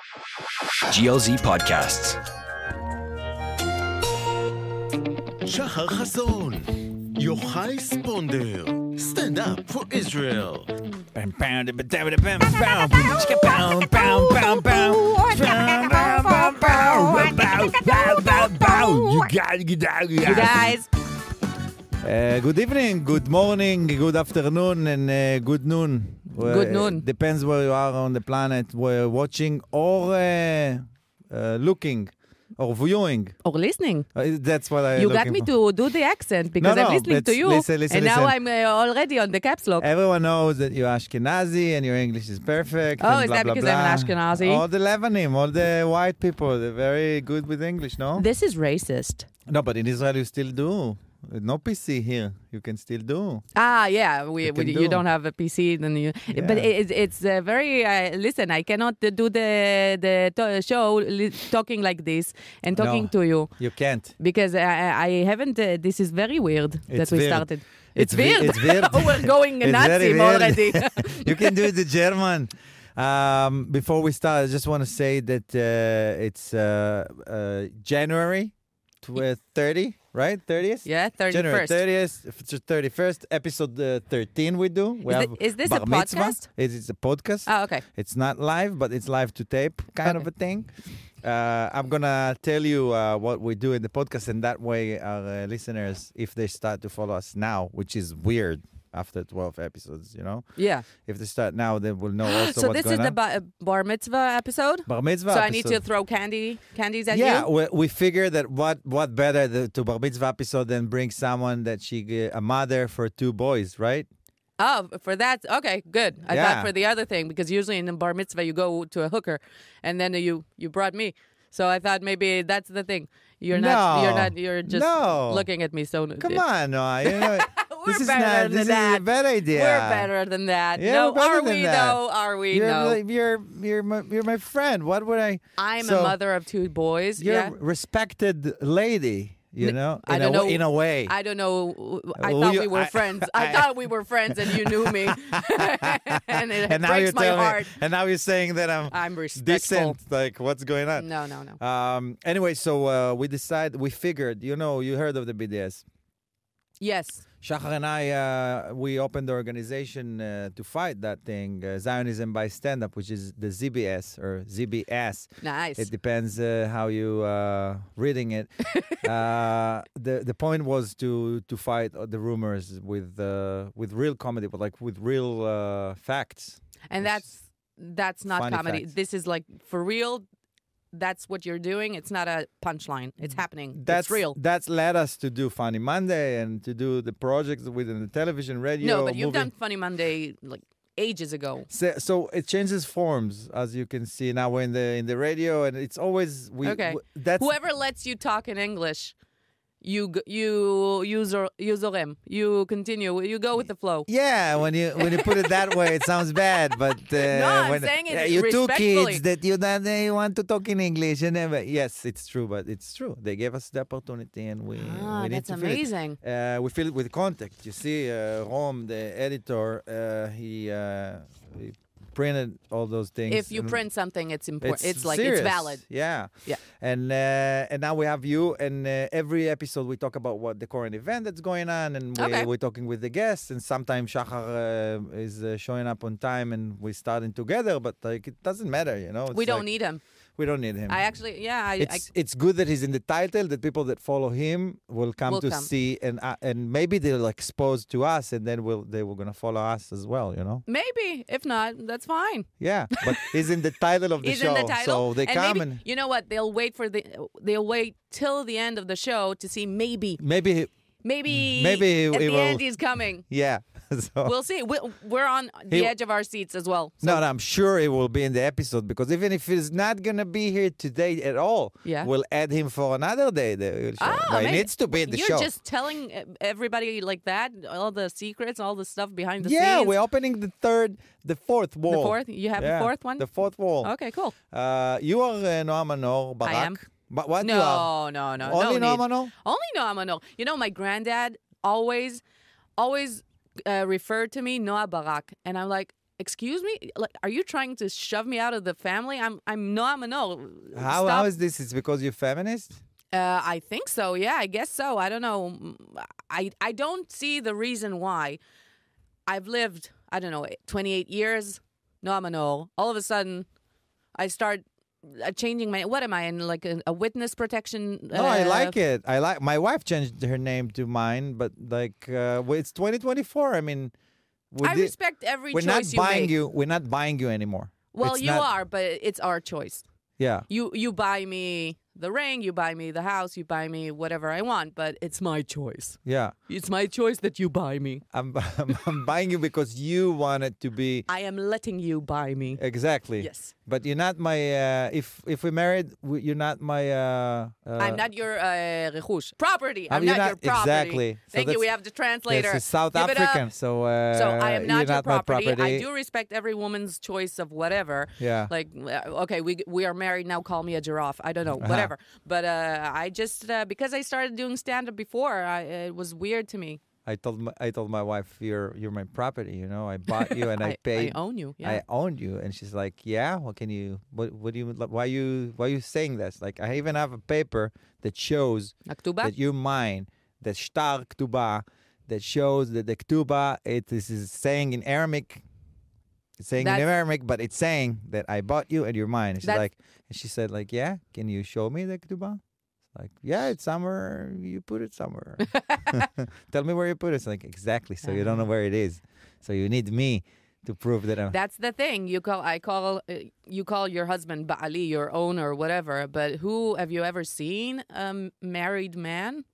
GLZ Podcasts. שחר חסון, יוחאי ספונדר, סטנדאפ for Israel. You guys. Good evening, good morning, good afternoon, and good noon. Good noon. Depends where you are on the planet, we're watching or looking or viewing. Or listening. That's what I'm You looking got me for. to do the accent because I'm listening to you. Listen, and now I'm already on the caps lock. Everyone knows that you're Ashkenazi and your English is perfect. Oh, and is blah, that blah, because blah. I'm an Ashkenazi? All the Lebanim, all the white people, they're very good with English, no? This is racist. No, but in Israel you still do. No PC here. You can still do. Ah, yeah. You do. don't have a PC, then you. Yeah. But it's very. Listen, I cannot do the show talking like this and talking No, to you You can't. because I haven't. This is very weird that It's we weird. started. It's weird. It's weird. We're going It's very Nazi weird. already. You can do it in German. Before we start, I just want to say that it's January 30, right? 30th? Yeah, 31st. January 30th, 31st, episode 13 we do. We have Is this Bar a Mitzvah. podcast? It's a podcast. Oh, okay. It's not live, but it's live to tape kind of a thing. I'm going to tell you what we do in the podcast, and that way our listeners, if they start to follow us now, which is weird after 12 episodes, you know? Yeah. If they start now, they will know also So what's this going is on. the bar mitzvah episode? Bar Mitzvah So I episode. need to throw candies at Yeah, you? we figured that what better to Bar Mitzvah episode than bring someone that a mother for two boys, right? Oh, for that? Okay, good. I Yeah. thought for the other thing, because usually in the bar mitzvah you go to a hooker, and then you brought me. So I thought maybe that's the thing. You're just No. looking at me so... Come on, Noah. You know, We're this is better not. than This that. is a bad idea. We're better than that. Yeah, no, we're better are than we that. though? Are we? No. You're my friend. What would I? I'm So, a mother of two boys. You're Yeah. a respected lady. You know, I don't know. In a way. I don't know. I Who thought you- we were friends. I thought we were friends, and you knew me, and it And now breaks you're my telling heart. me, and now you're saying that I'm respectful. decent. Like, what's going on? No. Anyway, so we figured, you heard of the BDS. Yes. Shachar and I, we opened the organization to fight that thing, Zionism by Stand-Up, which is the ZBS or ZBS. Nice. It depends how you reading it. The point was to fight the rumors with real comedy, but like with real facts. And that's not funny comedy. facts. This is like for real. That's what you're doing. It's not a punchline. It's happening. It's real. That's led us to do Funny Monday and to do the projects within the television, radio. No, but you've movie. done Funny Monday like ages ago. So it changes forms, as you can see now. We're in the radio, and it's always Okay. That's Whoever lets you talk in English, you zorem. You continue. You go with the flow. yeah. When you put it that way, it sounds bad. But I'm when saying it you two respectfully. kids that you want to talk in English, and yes, it's true. But it's true. They gave us the opportunity, and we need That's to feel it. amazing. We fill it with context. You see, Rom, the editor, he printed all those things. If you print something, it's important. It's like serious. it's valid. Yeah. And now we have you, and every episode we talk about what the current event that's going on, and we're talking with the guests, and sometimes Shachar is showing up on time, and we're starting together, but like it doesn't matter, you know. We don't need him. We don't need him. I actually, It's good that he's in the title, that people that follow him will come to see, and maybe they'll expose to us, and then they were gonna follow us as well, you know. maybe. If not, that's fine. Yeah, but he's in the title of the He's show, in the title, so they come maybe, and you know what? They'll wait till the end of the show to see maybe Maybe at he the will. end he's coming. Yeah. So. We'll see. We're on the edge of our seats as well. So. No, I'm sure it will be in the episode, because even if he's not going to be here today at all, we'll add him for another day. He needs to be in the show. You're just telling everybody like that, all the secrets, all the stuff behind the scenes. Yeah, we're opening the fourth wall. The fourth? You have a fourth one? The fourth wall. Okay, cool. You are Noah Manor-Barak. I am. But what No, you have? no. Only no Noah need. Manor? Only Noah Manor. You know, my granddad always referred to me Noah Barak, and I'm like, excuse me? Like, are you trying to shove me out of the family? I'm Noah. How is this? It's because you're feminist? I think so. Yeah, I guess so. I don't know. I don't see the reason why. I've lived, 28 years. All of a sudden, I start changing my. What am I in? Like a witness protection? No, I like it. My wife changed her name to mine, but it's 2024. I mean, I respect every choice you make. We're not buying you anymore. Well, you are, but it's our choice. Yeah. You buy me the ring, you buy me the house, you buy me whatever I want, but it's my choice. Yeah. It's my choice that you buy me. I'm buying you because you want it to be. I am letting you buy me. Exactly. Yes. But you're not my. If we're married, you're not my. I'm not your rechush. Property. I'm not your property. Exactly. Thank you. We have the translator. This is South African, so I am not your property. My I do respect every woman's choice of whatever. Yeah. Like, okay, we are married now. Call me a giraffe. I don't know, whatever. But I just because I started doing stand-up before, it was weird to me. I told my wife, you're my property. You know, I bought you and I paid. I own you. Yeah. I owned you, and she's like, yeah. Well, can you? What do you? Why are you saying this? Like, I even have a paper that shows that you're mine. That shtar ktuba, that shows that the ktuba this is saying in Aramaic. It's saying in Aramaic, but it's saying that I bought you and you're mine. And she said, yeah, can you show me the ktuba? Like, yeah, it's somewhere. You put it somewhere. Tell me where you put it. It's like, exactly. So you don't know where it is. So you need me to prove that I'm. That's the thing. You call your husband Ba'ali, your owner, whatever. But who have you ever seen a married man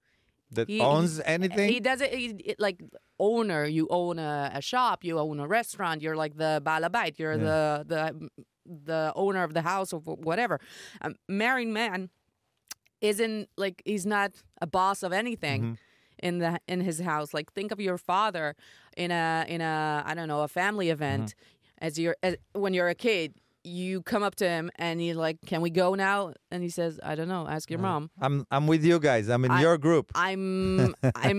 that owns anything? He does it like owner. You own a shop. You own a restaurant. You're like the balabait. You're the owner of the house or whatever. A married man isn't like, he's not a boss of anything in his house. Like, think of your father in a I don't know, a family event. When you're a kid, you come up to him and you're like, can we go now? And he says, I don't know, ask your mom. I'm with you guys. I'm in your group. I'm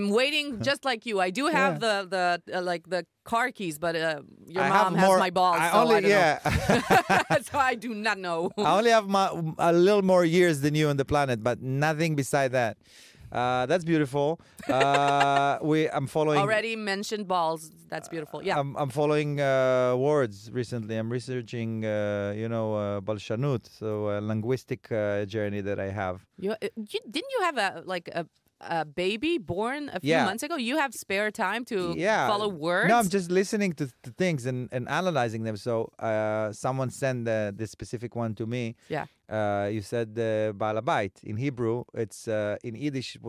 waiting just like you. I do have the car keys, but your mom has my balls. I don't know. So I do not know. I only have a little more years than you on the planet, but nothing beside that. That's beautiful. I'm following. Already mentioned balls. That's beautiful. Yeah. I'm following words recently. I'm researching, balshanut, so a linguistic journey that I have. Didn't you have a baby born a few months ago? You have spare time to follow words? No, I'm just listening to things and analyzing them. So someone sent this specific one to me. Yeah. You said balabait. In Hebrew, it's in Yiddish it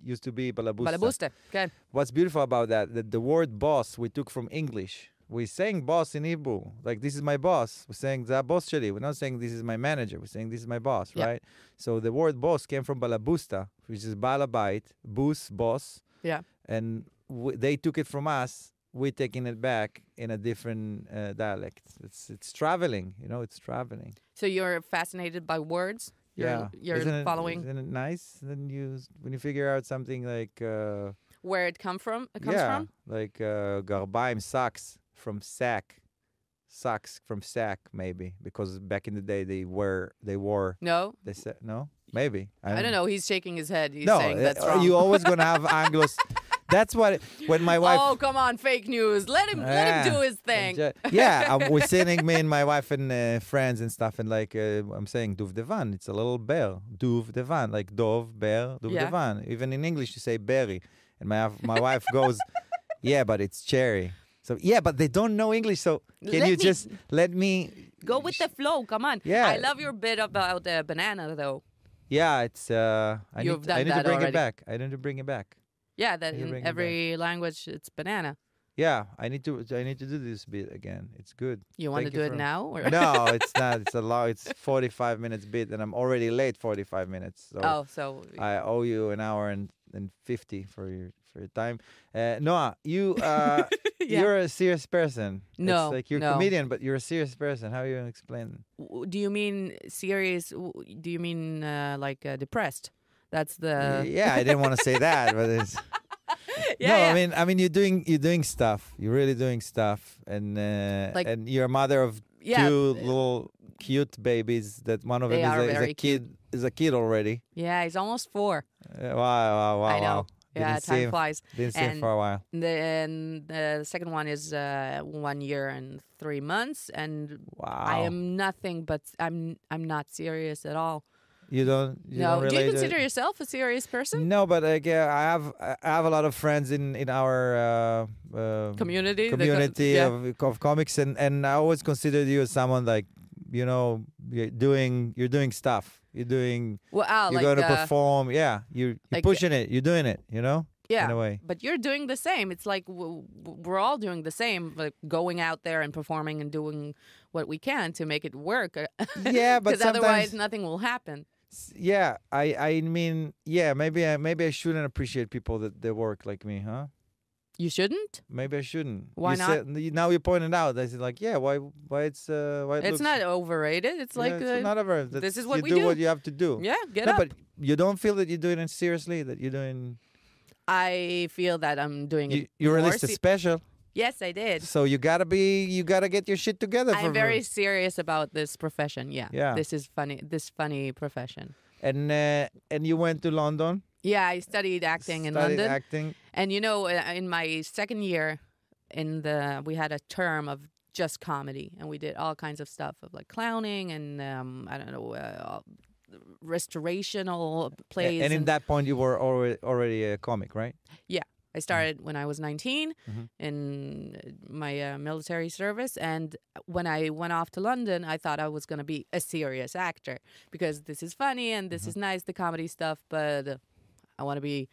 used to be balabusta. Balabusta. Okay. What's beautiful about that the word boss we took from English. We're saying boss in Hebrew. Like, this is my boss. We're saying the boss shali. We're not saying this is my manager. We're saying this is my boss, right? So the word boss came from balabusta, which is balabait, bus, boss. Yeah. And they took it from us. We're taking it back in a different dialect. It's traveling, it's traveling. So you're fascinated by words? You're following? Isn't it nice? Then when you figure out something like... where it comes from? Like garbime, socks from sack. Socks from sack, maybe. Because back in the day, they wore... No? No? Maybe. I don't know. He's shaking his head. He's saying that's wrong. You're always going to have Anglos... That's when my wife... Oh, come on, fake news. Let him do his thing. We're sitting, me and my wife and friends and stuff, and I'm saying duv devan. It's a little bear. Duv devan, like dov, bear, duv devan. Even in English, you say berry. And my wife goes, yeah, but it's cherry. So, but they don't know English, so just let me... Go with the flow, come on. Yeah. I love your bit about the banana, though. Yeah, it's... I need to bring it back. I need to bring it back. Yeah, that in every language it's banana. Yeah, I need to do this bit again. It's good. You want to do it now? Or? No, it's not. It's 45 minutes bit, and I'm already late 45 minutes. So I owe you an hour and 50 for your time. Noah, you're a serious person. No, it's like you're a comedian, but you're a serious person. How are you going to explain? Do you mean serious? Do you mean depressed? That's the... Yeah, I didn't want to say that, but it's... I mean, you're doing stuff. You're really doing stuff, and and you're a mother of two little cute babies. That one of them is a kid already. Yeah, he's almost 4. Wow! I know. Wow. Yeah, time flies. Didn't see him for a while. And the second one is 1 year and 3 months, and I am nothing but I'm not serious at all. You don't do you consider yourself a serious person? No, but I have a lot of friends in our community of comics, and I always considered you as someone like, you're doing stuff. You're going to perform. Yeah, you're pushing it. You're doing it. Yeah, in a way. But you're doing the same. It's like we're all doing the same, like going out there and performing and doing what we can to make it work. Yeah, but because otherwise nothing will happen. Yeah, I mean, yeah, maybe I shouldn't appreciate people that work like me, huh? You shouldn't? Maybe I shouldn't. Why not? Now you pointed out. I said like, yeah, why it's it's not overrated. It's like it's not overrated. This is what we do. You do what you have to do. Yeah, get up. But you don't feel that you're doing it seriously. That you're doing. I feel that I'm doing it. You released a special. Yes, I did. So you gotta get your shit together. I'm very serious about this profession. Yeah. Yeah. This is funny. This funny profession. And you went to London. Yeah, I studied acting in London. Acting. And in my second year, we had a term of just comedy, and we did all kinds of stuff of like clowning and I don't know, restorational plays. And in that point, you were already a comic, right? Yeah. I started when I was 19 in my military service. And when I went off to London, I thought I was going to be a serious actor because this is funny and this is nice, the comedy stuff. But I want to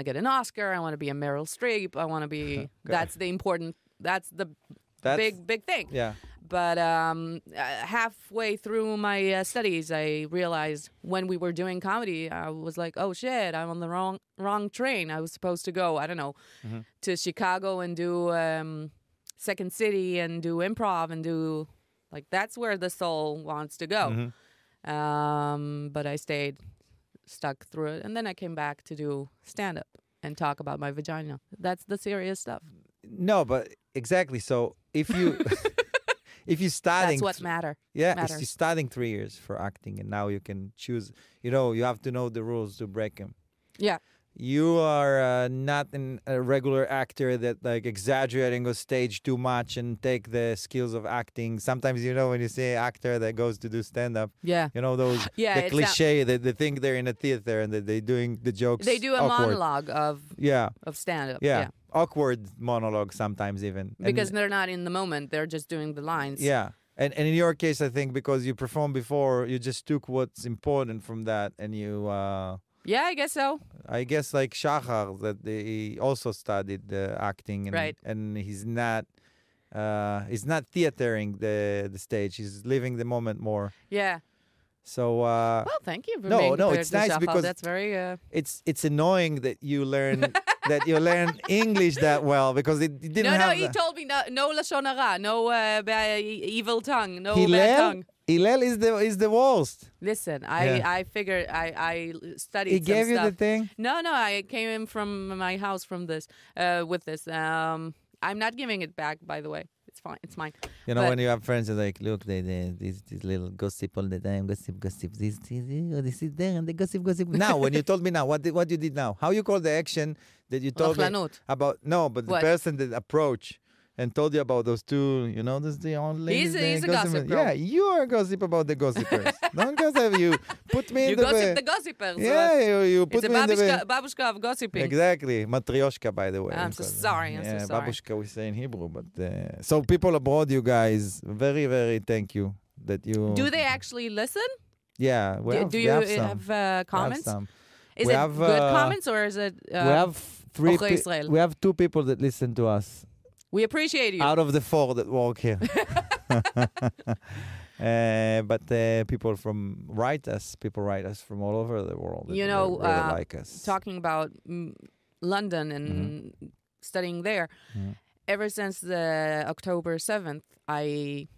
get an Oscar. I want to be a Meryl Streep. I want to be, that's the big thing. Yeah. But halfway through my studies, I realized when we were doing comedy, I was like, oh, shit, I'm on the wrong train. I was supposed to go, I don't know, to Chicago and do Second City and do improv and do, like, that's where the soul wants to go. But I stayed stuck through it. And then I came back to do stand-up and talk about my vagina. That's the serious stuff. No, but exactly. So if you... If you're studying... That's what matters. If you're studying 3 years for acting and now you can choose, you have to know the rules to break them. Yeah. You are not a regular actor that like exaggerating on stage too much and take the skills of acting. Sometimes, when you say actor that goes to do stand-up, those the cliche, they think they're in a theater and that they're doing the jokes. They do a monologue of stand-up. Yeah. Awkward monologue sometimes even. Because they're not in the moment. They're just doing the lines. Yeah. And in your case, I think because you performed before, you just took what's important from that and you... yeah, I guess so. I guess like Shachar, that he also studied acting. And he's not theatering the stage. He's living the moment more. Yeah. So well, thank you for being it's nice because that's very it's annoying that you learn English that well because it didn't have. No, he told me no lashon hara, no evil tongue, no bad tongue. Hillel is the worst. Listen, I figured I studied. He gave some stuff. You the thing. No, I came in from my house from this with this. I'm not giving it back, by the way. It's fine. It's mine. When you have friends, are like, look, this little gossip all the time, gossip. This is there, and the gossip. Now, when you told me now, what you did now? How you call the action that you told me about? No, but the person that approached and told you about those two, this is the only. He's a gossip. Yeah, you are a gossip about the gossipers. Don't gossip. You put me in the. You gossip the gossipers. Yeah, you put me in the. It's a babushka of gossiping. Exactly, matryoshka, by the way. I'm so sorry. Babushka we say in Hebrew, but so people abroad, you guys, very, very thank you that you. Do they actually listen? Yeah, do you have comments? Is it have, good comments or is it? We have we have 2 people that listen to us. We appreciate you. Out of the 4 that work here. But people write us from all over the world. Really like us. Talking about London and studying there, ever since the October 7th, I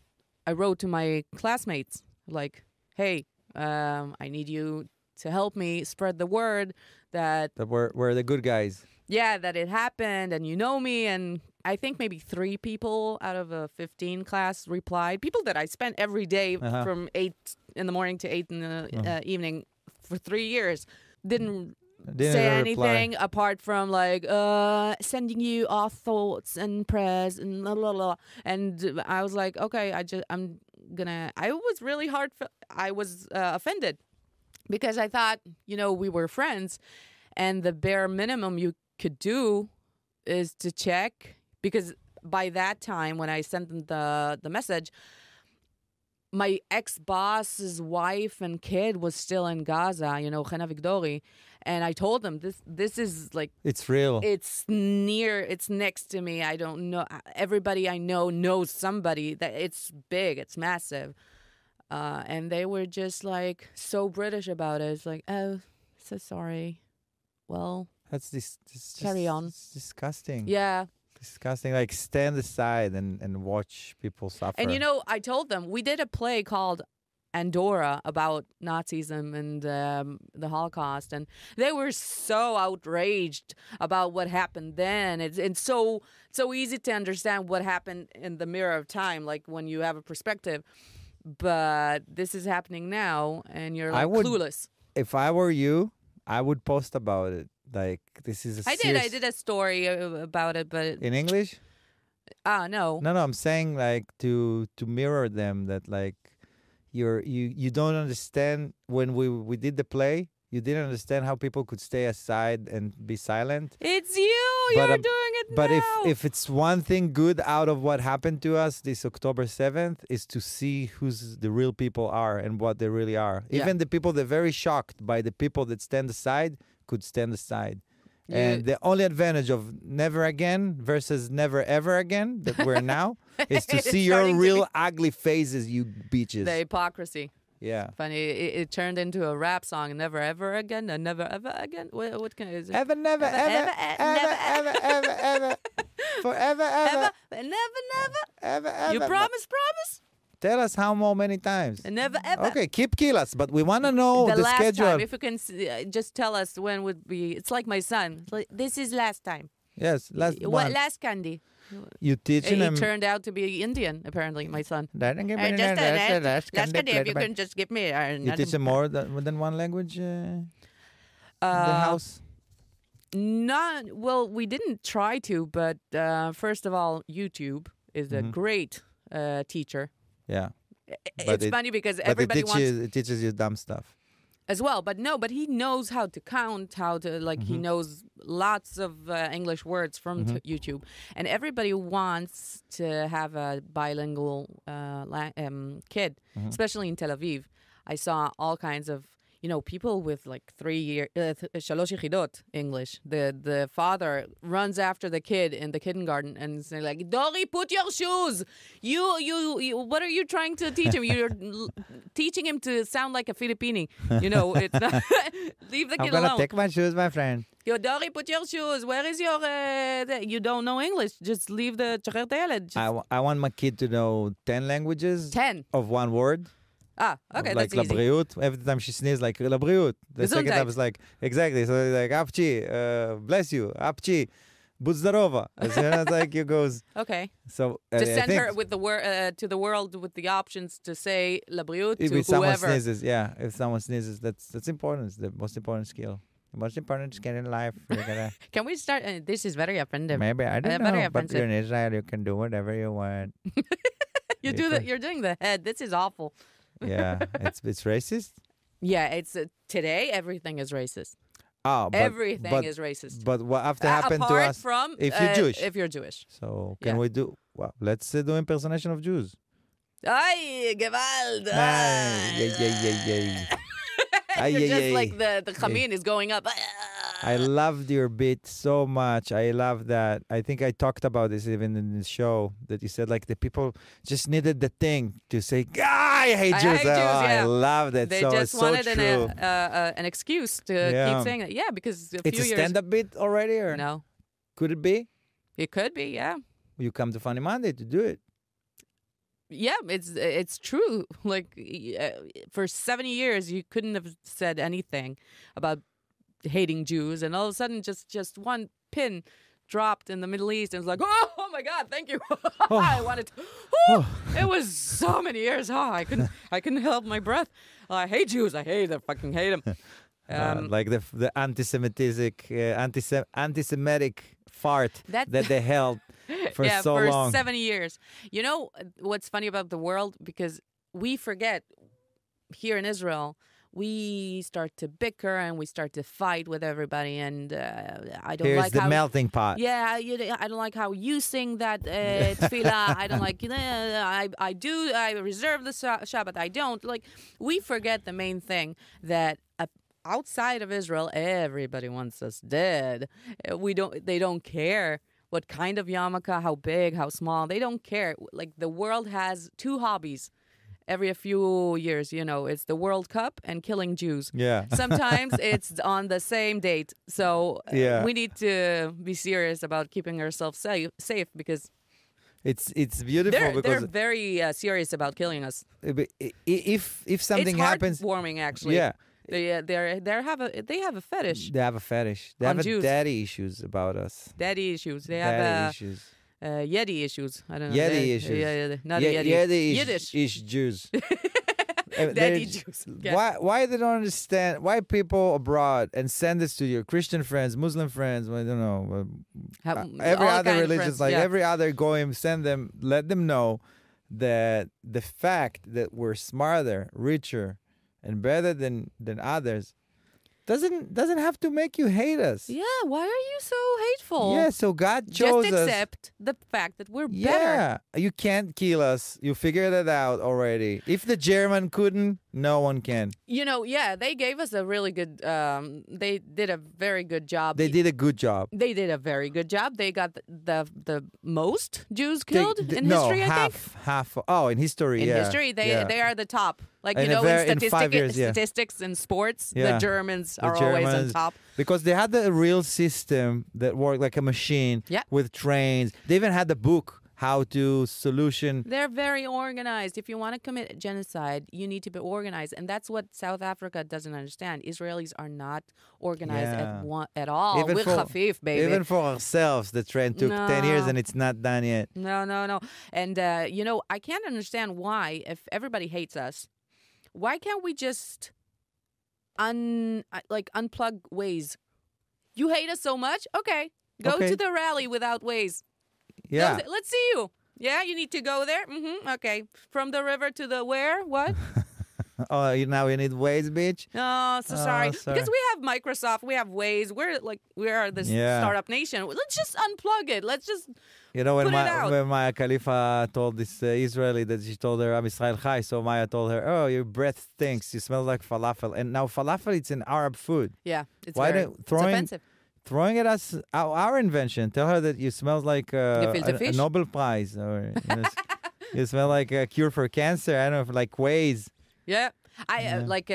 wrote to my classmates like, hey, I need you to help me spread the word that we're the good guys. Yeah, that it happened and you know me. And I think maybe 3 people out of a 15 class replied. People that I spent every day from 8 in the morning to 8 in the evening for 3 years didn't say anything apart from like sending you our thoughts and prayers and blah, blah, blah. And I was like, okay, I was really I was offended because I thought, we were friends and the bare minimum you could do is to check, because by that time when I sent them the message, my ex-boss's wife and kid was still in Gaza, Chana Vigdori. And I told them, this is like... It's real. It's next to me. I don't know. Everybody I know knows somebody. That it's big. It's massive. And they were just like so British about it. It's like, oh, so sorry. Well, that's carry on. It's disgusting. Yeah. Disgusting. Like, stand aside and watch people suffer. And I told them, we did a play called Andorra about Nazism and the Holocaust, and they were so outraged about what happened then. It's so easy to understand what happened in the mirror of time, like when you have a perspective. But this is happening now, and you're like clueless. If I were you, I would post about it. Like, this is I did a story about it, but in English. No. I'm saying like to mirror them, that like you don't understand. When we did the play, you didn't understand how people could stay aside and be silent. It's you're doing it now. But if it's one thing good out of what happened to us this October 7th, is to see who's the real people are and what they really are. Yeah. Even the people that are very shocked by the people that stand aside could stand aside. And the only advantage of never again versus never ever again that we're now is to see your real ugly faces, you bitches. The hypocrisy. Yeah. Funny. It turned into a rap song. Never ever again. And never ever again. What kind is it? Ever, never, ever, ever, ever, ever, forever, ever, never. You promise. Tell us how many times. Never ever. Okay, kill us, but we want to know the last schedule. Time, if you can just tell us when would be. It's like my son. It's like, this is last time. Yes, last candy? You teaching him? He turned out to be Indian, apparently, my son. Last candy, if you can just give me. You teach him more than one language in the house? Well, we didn't try to, but first of all, YouTube is a great teacher. Yeah. It's funny because everybody it teaches you dumb stuff. As well, but he knows how to count, he knows lots of English words from YouTube. And everybody wants to have a bilingual kid, especially in Tel Aviv. I saw all kinds of, people with like 3 year, shalosh yechidot English. The father runs after the kid in the kindergarten and say like, Dori, put your shoes. You, what are you trying to teach him? You're teaching him to sound like a Filipini. It's not, leave the kid alone. I'm gonna take my shoes, my friend. Yo, Dori, put your shoes. Where is your, you don't know English. Just leave the tshacher te'eled. I want my kid to know 10 languages. 10. Of one word. Okay, like that's easy. Labריאות. Every time she sneezes, like Labריאות. The second time is like, exactly. So like, apchi, bless you, apchi, budzdarova. It's like you goes. Okay. So just send her with the word to the world with the options to say Labriut to if whoever. Someone sneezes, if someone sneezes, that's important. It's the most important skill. The most important skill in life. Can we start? This is very offensive. Maybe I don't know. Very but you're in Israel, you can do whatever you want. You're doing the head. This is awful. Yeah, it's racist. Yeah, it's today everything is racist. Everything is racist. But what after happened to us? From if you're Jewish. If you're Jewish. So can we do? Well, let's do impersonation of Jews. Ay, Gewalt. You're just like the chamin is going up. I loved your bit so much. I love that. I think I talked about this even in the show, that you said like the people just needed the thing to say, I hate Jews. I love that. They just wanted an excuse to keep saying it. Yeah, because it's a stand-up bit already, or no? Could it be? It could be, yeah. You come to Funny Monday to do it. Yeah, it's true. Like for 70 years, you couldn't have said anything about hating Jews, and all of a sudden just one pin dropped in the Middle East, and it's like, oh my God, thank you. I wanted to. It was so many years. I couldn't help my breath. I hate Jews. I fucking hate them. Like the anti-Semitic fart that they held for so long. 70 years. You know what's funny about the world? Because we forget here in Israel, we start to bicker and we start to fight with everybody, and I don't like the melting pot. Yeah, I don't like how you sing that tefillah. I don't like. I reserve the Shabbat. I don't like. We forget the main thing that outside of Israel, everybody wants us dead. They don't care what kind of yarmulke, how big, how small. They don't care. Like the world has two hobbies. Every few years, it's the World Cup and killing Jews. Yeah. Sometimes it's on the same date. So we need to be serious about keeping ourselves safe because it's beautiful. They're very serious about killing us. If something happens, it's heartwarming actually. Yeah. They have a fetish. They have a fetish. They have daddy issues about us. Daddy issues. They daddy have issues. Yeti issues. I don't know. Yeti issues. Not Yeti. Yiddish is Jews. Daddy Jews. Yeah. Why they don't understand? Why people abroad and send this to your Christian friends, Muslim friends? I don't know. Every other religion, every other goyim, send them. Let them know that the fact that we're smarter, richer, and better than others doesn't have to make you hate us. Yeah, why are you so hateful? Yeah, so God chose us. Just accept the fact that we're better. Yeah, you can't kill us. You figured it out already. If the German couldn't, no one can. They gave us a really good, they did a very good job. They did a good job. They did a very good job. They got the most Jews killed in history, I think. Half. Oh, in history, In history, they are the top. Like, in 5 years, statistics in sports, the Germans are always on top. Because they had a real system that worked like a machine with trains. They even had the book, how to solution. They're very organized. If you want to commit genocide, you need to be organized. And that's what South Africa doesn't understand. Israelis are not organized at all. Even We're khafif, baby. Even for ourselves, the trend took 10 years and it's not done yet. No. And, I can't understand why, if everybody hates us, why can't we just unplug Waze? You hate us so much? Okay. Go to the rally without Waze. Yeah. Let's see you. Yeah, you need to go there? Mm-hmm. Okay. From the river to the where? What? Now you need Waze, bitch? Oh, sorry. Because we have Microsoft, we have Waze. We are this startup nation. Let's just unplug it. Let's just when Maya Khalifa told this Israeli that she told her, I'm Israel Chai, so Maya told her, oh, your breath stinks. You smell like falafel. And now falafel, it's an Arab food. Yeah, it's offensive. Throwing at us our invention. Tell her that you smell like a Nobel Prize. Or you smell like a cure for cancer. I don't know, like Waze. Yeah. Like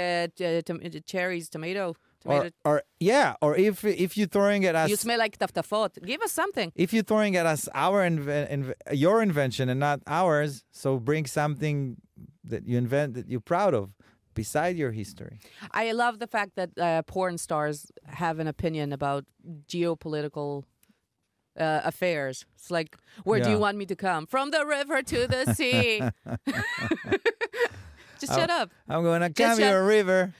cherries, tomato. Or if you're throwing at us, you smell like taftafot. Give us something. If you're throwing at us your invention and not ours, so bring something that you invent that you're proud of, beside your history. I love the fact that porn stars have an opinion about geopolitical affairs. It's like, where do you want me to come? From the river to the sea. Just shut up. I'm going to come your river.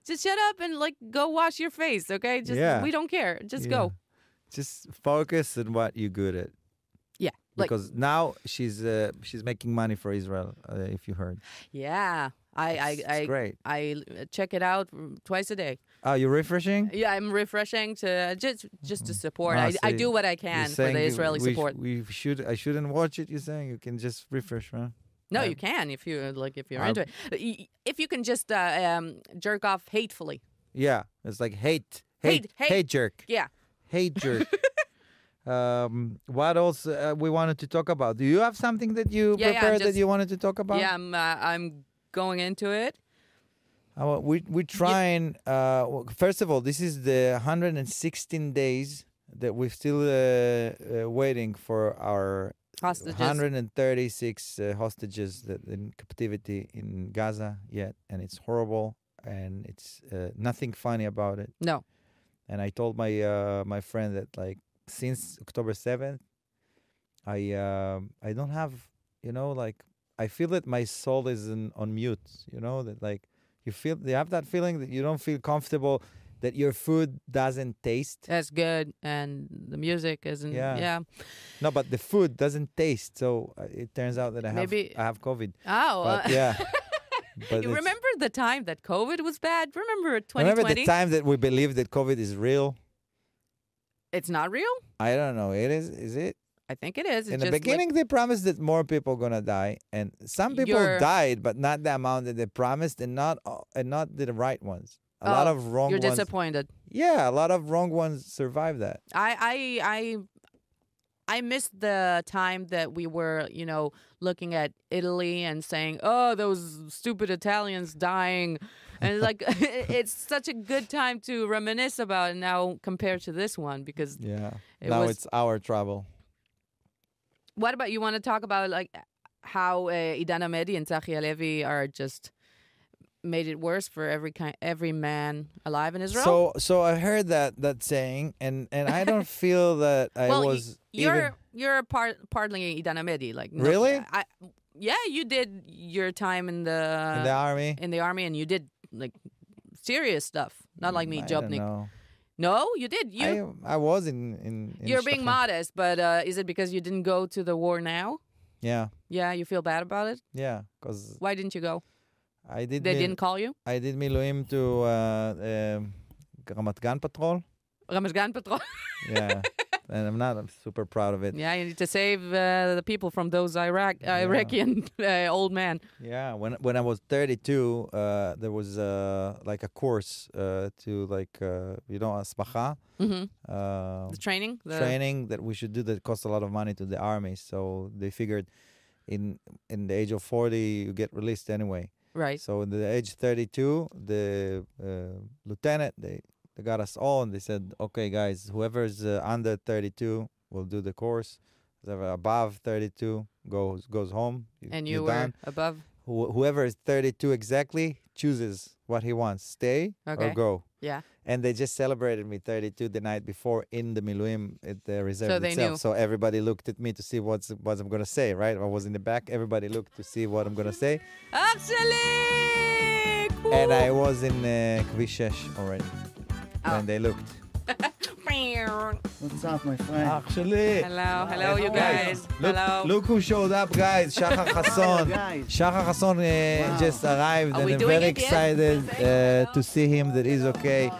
Just shut up and go wash your face, okay? We don't care. Just go. Just focus on what you're good at. Yeah. Because now she's making money for Israel, if you heard. Yeah. It's great. I check it out twice a day. Oh, you're refreshing? Yeah, I'm refreshing to just to support. I do what I can for the Israeli support. I shouldn't watch it. You're saying you can just refresh, man. No, you can if you're into it. If you can just jerk off hatefully. Yeah, it's like hate jerk. Yeah, hate jerk. What else we wanted to talk about? Do you have something that you prepared that you wanted to talk about? Yeah, I'm going into it. We're trying. First of all, this is the 116 days that we're still waiting for our hostages. 136 hostages that in captivity in Gaza yet, and it's horrible. and it's nothing funny about it. No. And I told my friend that like since October 7th, I don't have, like I feel that my soul is on mute. That like you have that feeling that you don't feel comfortable, that your food doesn't taste as good and the music isn't. Yeah. No, but the food doesn't taste. So it turns out that I have COVID. Oh. But yeah. But you remember the time that COVID was bad? Remember 2020? Remember the time that we believed that COVID is real? It's not real? I don't know. It is. Is it? I think it is. It's in the beginning, they promised that more people are gonna die, and some people died, but not the amount that they promised, and not the right ones. A lot of wrong ones. You're disappointed. Yeah, a lot of wrong ones survived that. I missed the time that we were, looking at Italy and saying, "Oh, those stupid Italians dying," and like it's such a good time to reminisce about it now compared to this one because it's our trouble. What about you? Want to talk about like how Idan Amedi and Tzachi Halevi are just made it worse for every man alive in Israel? So I heard that saying, and I don't feel that I was. You're partly Idan Amedi, like really? You did your time in the army. In the army, and you did like serious stuff, not like me, Jobnik. No, you did. I was in You're being modest, but is it because you didn't go to the war now? Yeah. Yeah, you feel bad about it? Yeah, because... Why didn't you go? They didn't call you? I did miluim to Ramat Gan Patrol. Ramat Gan Patrol? Yeah. And I'm super proud of it. Yeah, you need to save the people from those Iraqi old men. Yeah, when I was 32, there was like a course to like aspacha. Mm-hmm. The training. Training that we should do that costs a lot of money to the army. So they figured in the age of 40 you get released anyway. Right. So in the age 32, the lieutenant they got us all, and they said, okay, guys, whoever's under 32 will do the course. Whoever above 32 goes home. And you were done. Above? Whoever is 32 exactly chooses what he wants, stay or go. Yeah. And they just celebrated me 32 the night before in the miluim at the reserve so they itself. Knew. So everybody looked at me to see what I'm going to say, right? I was in the back. Everybody looked to see what I'm going to say. And I was in Kvish 6 already. When they looked. What's up, my friend? Actually. Hello, you guys. Hello. Look who showed up, guys. Shachar Xason. Shachar Xason just arrived, and I'm very excited to see him. That he's okay.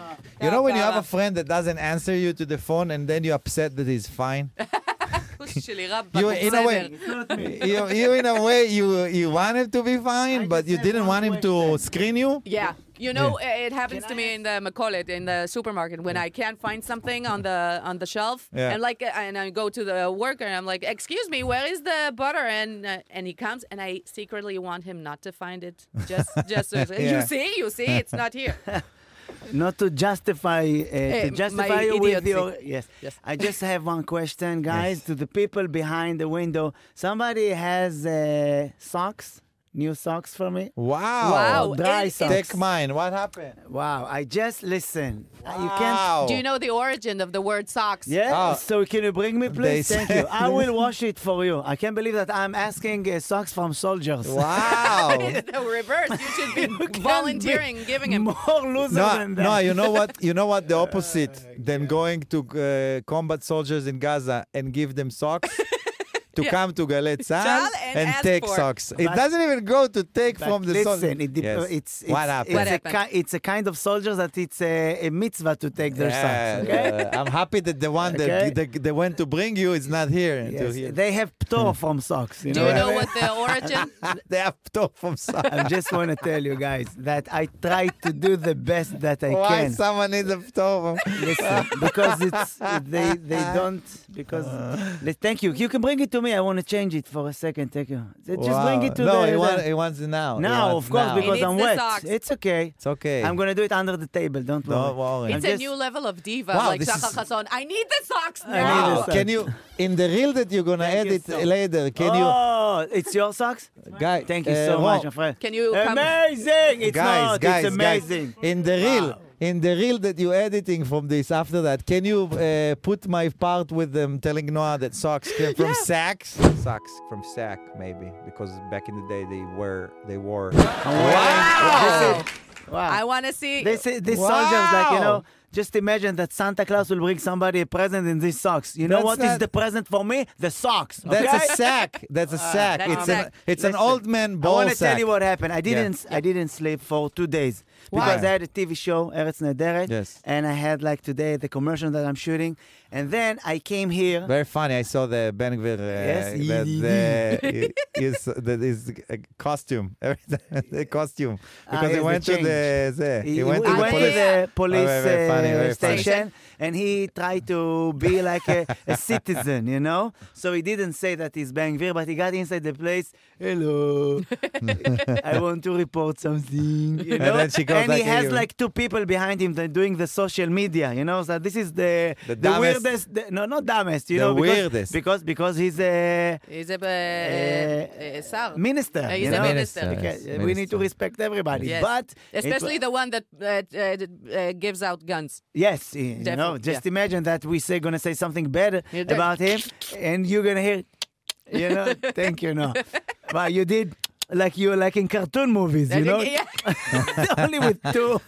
You know when you have a friend that doesn't answer you to the phone, and then you're upset that he's fine. You in a way you want him to be fine, but you didn't want him to screen you. Yeah. It happens to me in the Makolet, in the supermarket, when I can't find something on the shelf, and I go to the worker and I'm like, "Excuse me, where is the butter?" And he comes, and I secretly want him not to find it. Just so you see, it's not here. Not to justify you with your yes. I just have one question, guys, to the people behind the window. Somebody has socks. New socks for me. Wow. Dry socks. Take mine. What happened? Wow. I just listen. Wow. You can't. Do you know the origin of the word socks? Yeah. Oh. So can you bring me, please? Thank you. I will wash it for you. I can't believe that I'm asking socks from soldiers. Wow. It's the reverse. You should be volunteering, giving him more loser than that. No, you know what? You know what? The opposite than going to combat soldiers in Gaza and give them socks. To come to Galei Tzahal and take socks. It doesn't even go to take from the soldiers. Listen, what happened? It's a kind of soldiers that it's a mitzvah to take their socks. Okay? I'm happy that the one that they went to bring you is not here. Yes, they have ptor from socks. Do you know what the origin? They have ptor from socks. I just want to tell you guys that I try to do the best that I can. Why someone needs a ptor? Listen, because they don't. Because thank you. You can bring it to to me, I want to change it for a second. Take you. Just bring it to he wants it now. Now, of course, because I'm wet. It's okay. It's okay. I'm going to do it under the table. Don't worry. It's a new level of diva, like Shachar Chasson. I need the socks now. Can you, in the reel that you're going to edit later, can you... Oh, it's your socks? Guys, thank you so much, my friend. Can you come... Amazing! It's not. It's amazing. In the reel... In the reel that you're editing from this, after that, can you put my part with them telling Noah that socks came from sacks? Socks from sack, maybe, because back in the day they wore. Wow! I want to see. These soldiers, like, you know, just imagine that Santa Claus will bring somebody a present in these socks. You know what is the present for me? The socks. Okay? That's a sack. That's a sack. It's an old man ball sack. I want to tell you what happened. I didn't sleep for 2 days. Because I had a TV show, Eretz Nederet, and I had like today the commercial that I'm shooting, and then I came here. Very funny. I saw the Bsh.g his costume, the costume, because he went to the police station, and he tried to be like a citizen, you know. So he didn't say that he's Bsh.g, but he got inside the place. Hello, I want to report something, you know. And he has like 2 people behind him that doing the social media, you know. So this is the weirdest, not dumbest, you know. Weirdest. Because he's a minister. He's a minister. We need to respect everybody, yes. But especially the one that gives out guns. Yes, you know. Just imagine that gonna say something bad about him, and you're gonna hear, you know. Thank you, no. But you did. Like you're like in cartoon movies, you know? Yeah. Only with two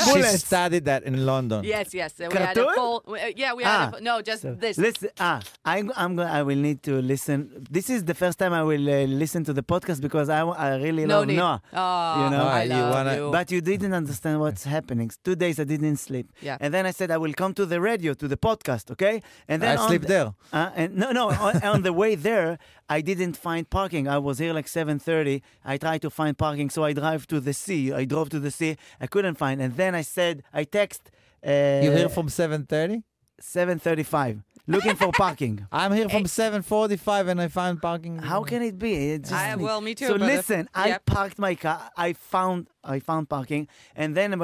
bullets. She studied that in London. Yes. We had a full... we had this. Listen, I will need to listen. This is the first time I will listen to the podcast because I really love Noah. Oh, you know? I love you. But you didn't understand what's happening. 2 days I didn't sleep. Yeah. And then I said I will come to the radio, to the podcast, okay? And then I sleep there. On the way there, I didn't find parking. I was here like 7:30. I tried to find parking, so I drove to the sea. I couldn't find. And then I said, I text... You're here from 7:30? 7:35. Looking for parking. I'm here from 7:45 and I found parking. How can it be? Well, me too. So listen, I parked my car. I found parking, and then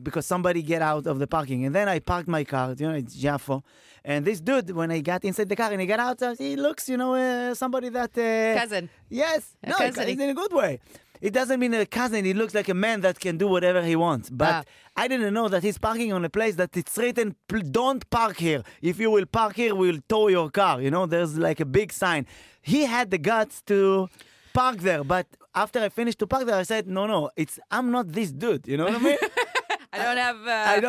because somebody get out of the parking, and then I parked my car. You know, it's Jaffo, and this dude, when I got inside the car and he got out, he looks, you know, somebody that cousin. Yes, cousin. in a good way. It doesn't mean a cousin. He looks like a man that can do whatever he wants. But I didn't know that he's parking on a place that it's written, don't park here. If you will park here, we'll tow your car. You know, there's like a big sign. He had the guts to park there. But after I finished to park there, I said, no, I'm not this dude. You know what I mean? I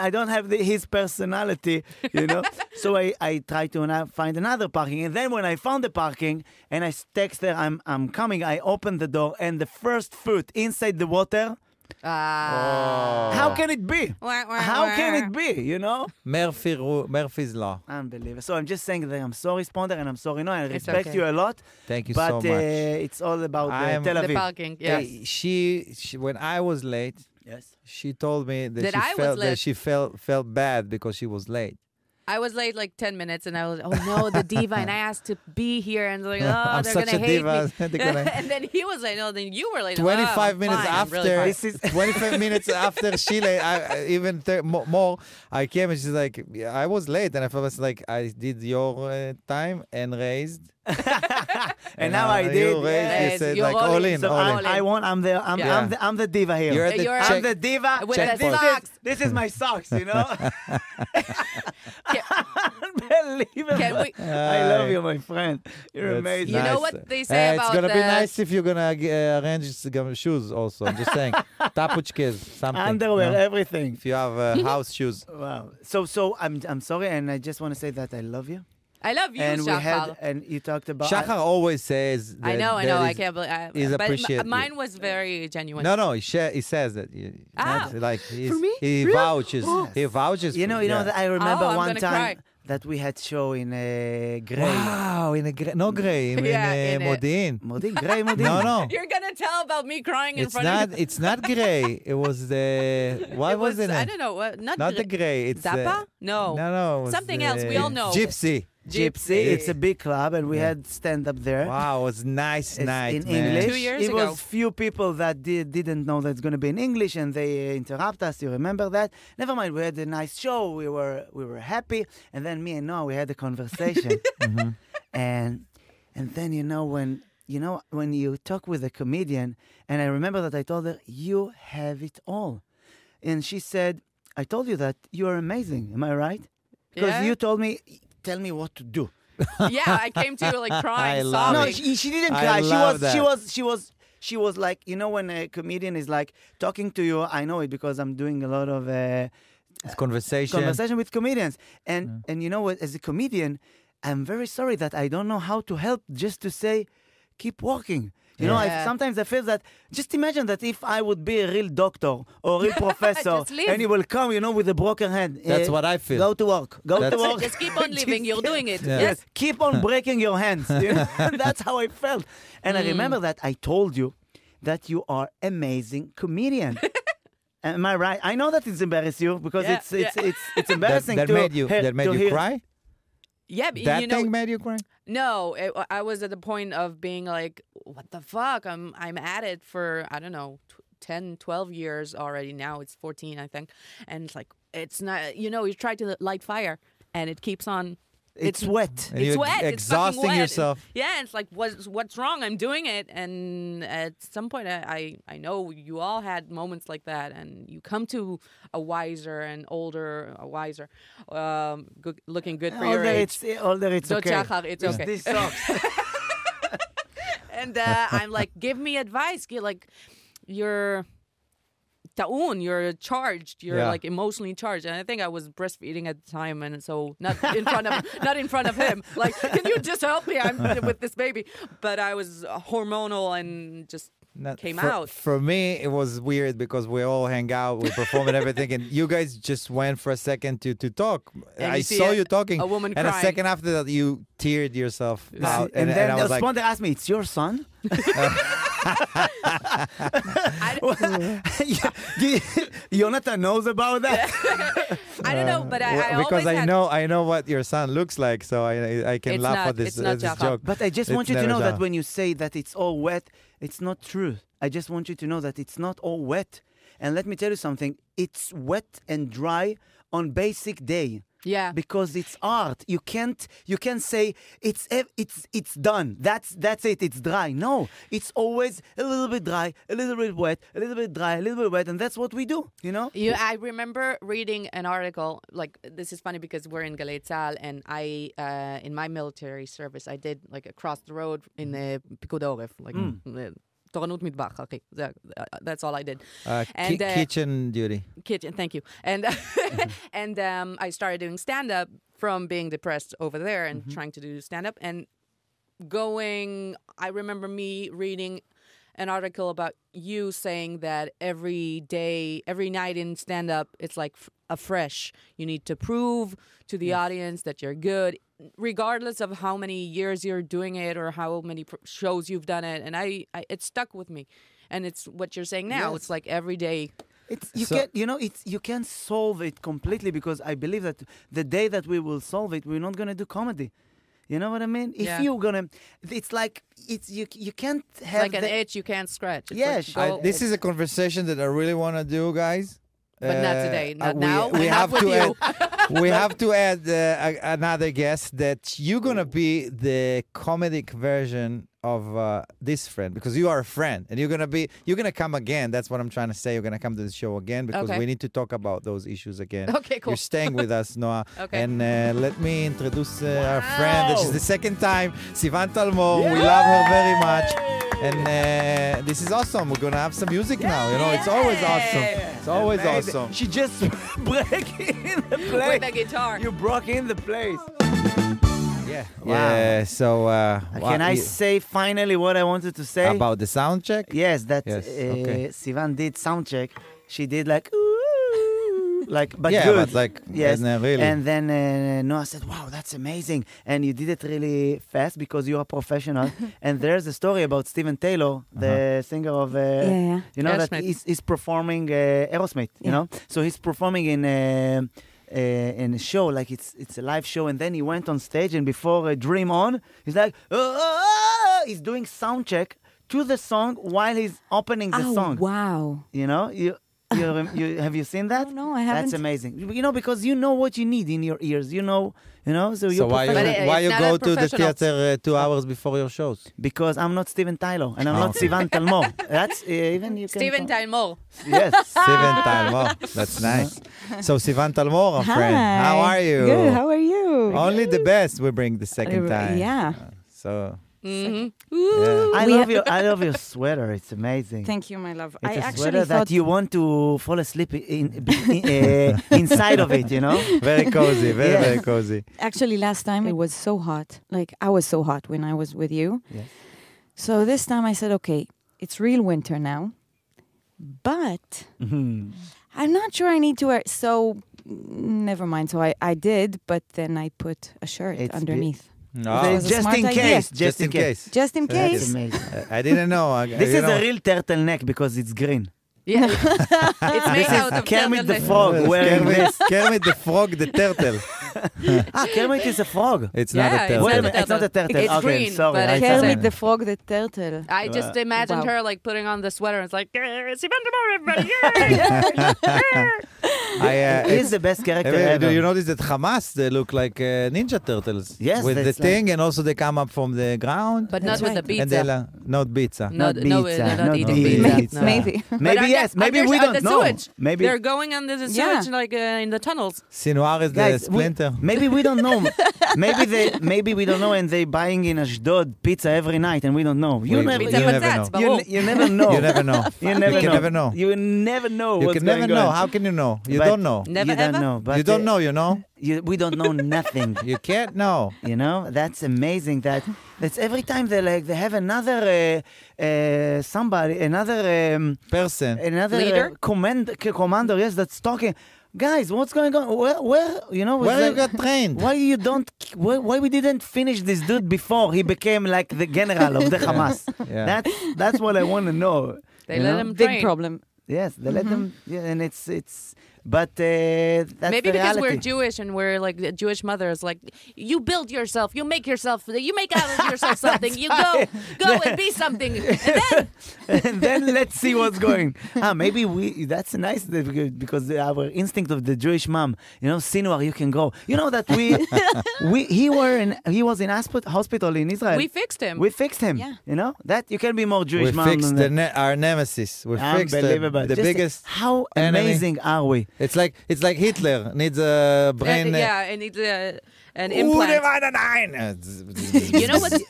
don't have his personality, you know. So I tried to find another parking, and then when I found the parking and I text there, I'm coming. I opened the door, and the first foot inside the water. How can it be? How can it be? You know, Murphy's Law. Unbelievable. So I'm just saying that I'm sorry, Sponda, and I'm sorry, Noah. I respect you a lot. Thank you so much. But it's all about Tel Aviv. The parking. Yes. She when I was late. Yes. She told me that she felt bad because she was late. I was late like 10 minutes, and I was, the diva, and I asked to be here, and like, they're gonna hate me. And then he was like, no, then you were late. 25 minutes fine, after, really 25 minutes after she late, even more, I came and she's like, I was late, and I felt like I did your time and raised. And now I did. You said like all in. I won. I'm the diva here. I'm the diva with the socks. This is my socks, you know. Unbelievable. I love you, my friend. You're amazing. You know what they say about it's gonna be nice if you're gonna arrange shoes also. I'm just saying, tapuchkes, something. Underwear, everything. If you have house shoes. Wow. So I'm sorry, and I just want to say that I love you. I love you, and Shachar. And you talked about... Shachar always says... I know. I can't believe... He's appreciated. Mine was very genuine. No, he says that. Like for me? He really? vouches. He vouches. You know that I remember one time cry. that we had show in Gray. Wow, in Gray, in Modi'in. Gray Modi'in. No. You're going to tell about me crying in front of you. It's not Gray. It was the... What was the name? I don't know. Not the Gray. It's Zappa? No. No. Something else. We all know. Gypsy. Gypsy. It's a big club, and we had stand-up there. Wow, it was nice night, in man. English. 2 years it ago. was few people that didn't know that it's going to be in English, and they interrupt us. You remember that? Never mind. We had a nice show. We were happy, and then me and Noah, we had a conversation, and then when you talk with a comedian, and I remember that I told her, you have it all, and she said, I told you that you are amazing. Am I right? Because you told me, tell me what to do. Yeah, I came to you like crying, I sobbing. love No, she didn't cry. She was like, when a comedian is like talking to you, I know it because I'm doing a lot of conversation with comedians. And you know what, as a comedian, I'm very sorry that I don't know how to help, just to say, keep walking. You know, sometimes I feel that, just imagine that if I would be a real doctor or a real professor, and you will come, with a broken hand. That's what I feel. Go to work. Go to work. Just keep on living. You're doing it. Yes. Keep on breaking your hands. That's how I felt. And I remember that I told you that you are amazing comedian. Am I right? I know that it's embarrassing you because it's embarrassing that made you cry? Yeah, that thing made you cry? No, I was at the point of being like, what the fuck? I'm at it for, I don't know, 10, 12 years already. Now it's 14, I think. And it's like, it's not, you try to light fire and it keeps on. It's wet. It's wet. Exhausting it's wet. yourself. Yeah, it's like, what's wrong? I'm doing it. And at some point, I know you all had moments like that. And you come to a wiser and older, looking good for your age. Older, it's okay. It's okay. This sucks. And I'm like, give me advice. You're ta'un, you're charged, you're like emotionally charged. And I think I was breastfeeding at the time, and so not in front of him. Like, can you just help me? I'm with this baby. But I was hormonal and just came out. For me, it was weird because we all hang out, we perform and everything, and you guys just went for a second to talk. And I saw you talking, a woman and crying. a second after that, you teared yourself out. And then I was like, Sponder asked me, "It's your son?" Jonathan knows about that. I don't know, but I because always I know what your son looks like, so I can laugh at this joke. But I just want you to know that when you say that it's all wet, it's not true. I just want you to know that it's not all wet. And let me tell you something. It's wet and dry on basic day. Yeah. Because it's art. You can't say it's done. That's it. It's dry. No. It's always a little bit dry, a little bit wet, a little bit dry, a little bit wet, and that's what we do, I remember reading an article, like, this is funny because we're in Galei Tzahal, and I in my military service I did like across the road in the Picud Oref, like תורנות מטבח, okay. That's all I did. And kitchen duty. Kitchen, thank you. And I started doing stand-up from being depressed over there and trying to do stand-up. And I remember me reading an article about you saying that every night in stand-up, it's like afresh. You need to prove to the audience that you're good, regardless of how many years you're doing it or how many shows you've done it. And it stuck with me. And it's what you're saying now. Yes. It's like every day. You can't solve it completely, because I believe that the day that we will solve it, we're not going to do comedy. You know what I mean? Yeah. If you're gonna, it's like you can't have like an itch you can't scratch. It's yes, like, this is a conversation that I really want to do, guys. But not today, not now. We have to add. We have to add another guest that you're gonna be the comedic version of this friend, because you are a friend and you're gonna come again. That's what I'm trying to say. You're gonna come to the show again because we need to talk about those issues again. Okay, cool. You're staying with us, Noah. Okay. And let me introduce our friend. This is the second time, Sivan Talmor. We love her very much. And this is awesome. We're going to have some music now. It's always awesome. It's always awesome. She just broke in the place. With the guitar. You broke in the place. Yeah. Wow. Yeah. So can I say finally what I wanted to say? About the sound check? Yes, that okay. Sivan did sound check. She did like, but yeah, good. But like, yes. Really. And then Noah said, wow, that's amazing. And you did it really fast because you're a professional. And there's a story about Steven Taylor, the singer of, Aerosmith. that he's performing Aerosmith, you know? So he's performing in in a show, like it's a live show, and then he went on stage, and before Dream On, he's like, he's doing sound check to the song while he's opening the song. Wow. You know, you have you seen that? No, I haven't. That's amazing. You know, because you know what you need in your ears. You know. So why you go to the theater 2 hours before your shows? Because I'm not Steven Tyler and I'm not Sivan Talmor. That's even you can. Steven Talmor. Yes. Sivan Talmor. That's nice. So Sivan Talmor, our friend. How are you? Good. How are you? Only the best we bring the second time. Yeah. So. Mm-hmm. Yeah. I love your sweater. It's amazing. Thank you, my love. It's I a actually sweater thought that you want to fall asleep inside of it, you know? Very cozy, very cozy. actually last time it was so hot. Like I was so hot when I was with you. Yes. So this time I said, okay, it's real winter now, but I'm not sure I need to wear. So never mind. So I did, but then I put a shirt underneath. No. Just in case. Just in case. That's amazing. I didn't know. This is a real turtleneck because it's green. Yeah. It's made out of Kermit the turtleneck. Frog wearing this. Kermit the Frog, the turtle. Kermit is a frog. It's not a Yeah, turtle. Wait a minute, it's not a turtle. It's okay, green, sorry. but I it's said- Kermit the Frog, the turtle. I just imagined Wow. her like putting on the sweater and it's like, Steven Talmor, everybody. He's the best character ever. Do you notice that Hamas, they look like Ninja Turtles? Yes, with the that's thing, and also they come up from the ground. But not That's with the right. And they pizza. not pizza. No, Not they're pizza, not not eating pizza. pizza. Maybe. But Maybe yes, maybe we don't the know. sewage. Maybe They're going under the Yeah. sewage like in the tunnels. Sinwar is the Guys, splinter. maybe we don't know. Maybe we don't know, and they buying in Ashdod pizza every night, and we don't know. You We- never, we Pizza never patats, know. ברור. you never know. You never know. You never You can know. never know. You will never know You what's can never going know. on. How can you know? You But don't know. Never you don't ever? know. But, You don't know, you know? we don't know nothing. You can't know. You know, that's amazing. That's every time they have another somebody, another Person. Leader? commander, yes, that's talking. Guys, what's going on? Where you know? Where you like, got trained? why you don't? Why we didn't finish this dude before he became like the general of the Hamas? Yeah. That's what I want to know. They you let know? him Big train. problem. Yes, they let them. Yeah, and it's. But that's Maybe the because reality. we're Jewish and we're like the Jewish mothers, like you build yourself, you make out of yourself something, you go and be something, and then And then let's see what's going. Maybe that's nice because our instinct of the Jewish mom, you know, Sinwar, you can go. You know that he was in hospital in Israel. we fixed him. We fixed him. Yeah. You know that you can be more Jewish We mom. fixed than our nemesis. We fixed Unbelievable. the Just biggest. How enemy. amazing are we? It's like Hitler needs a brain. and it's an implant. You know what's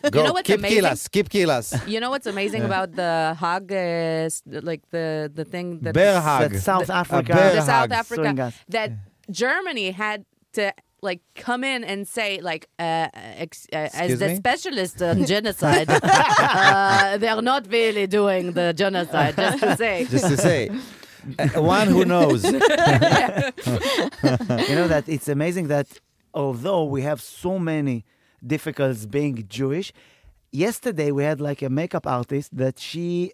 keep amazing? kill us. You know what's amazing about the hug, like the thing that Bear hug. That South Africa. bear the South hug. Suing Africa us. that Germany had to like come in and say like as Excuse the me? specialist on genocide, they're not really doing the genocide. Just to say. Just to say. One who knows. You know that it's amazing that although we have so many difficulties being Jewish, yesterday we had like a makeup artist that she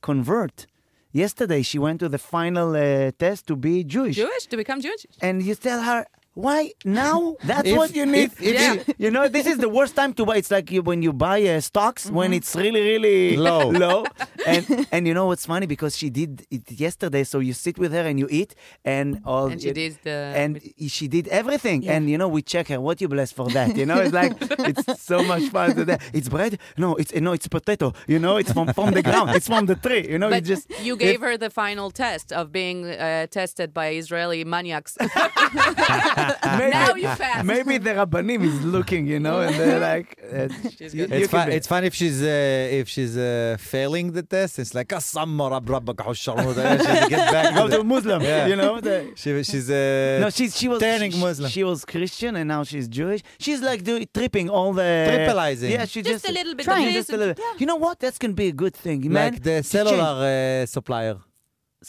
convert. Yesterday she went to the final test to be Jewish. Jewish to become Jewish. And you tell her, why now? That's If- what you need. if You know, this is the worst time to buy. It's like when you buy stocks when it's really, really Low. And you know what's funny? Because she did it yesterday. So you sit with her and you eat. And she did she did everything. Yeah. And, you know, we check her. What you blessed for that? You know, it's like, it's so much fun to that. It's bread? No, it's potato. You know, it's from the ground. It's from the tree. You know, But you gave her the final test of being tested by Israeli maniacs. Now you fast. Maybe the Rabbanim is looking, you know, and they're like, She's good. It's fun if she's failing the test. It's like she get back go to to Muslim, Yeah. you know. she's No, she was turning Muslim. She was Christian and now she's Jewish. She's like tripping all the Tripleizing. Yeah, she Just a little bit trying of just this. a little. You know what? That can be a good thing, man. like the To cellular supplier.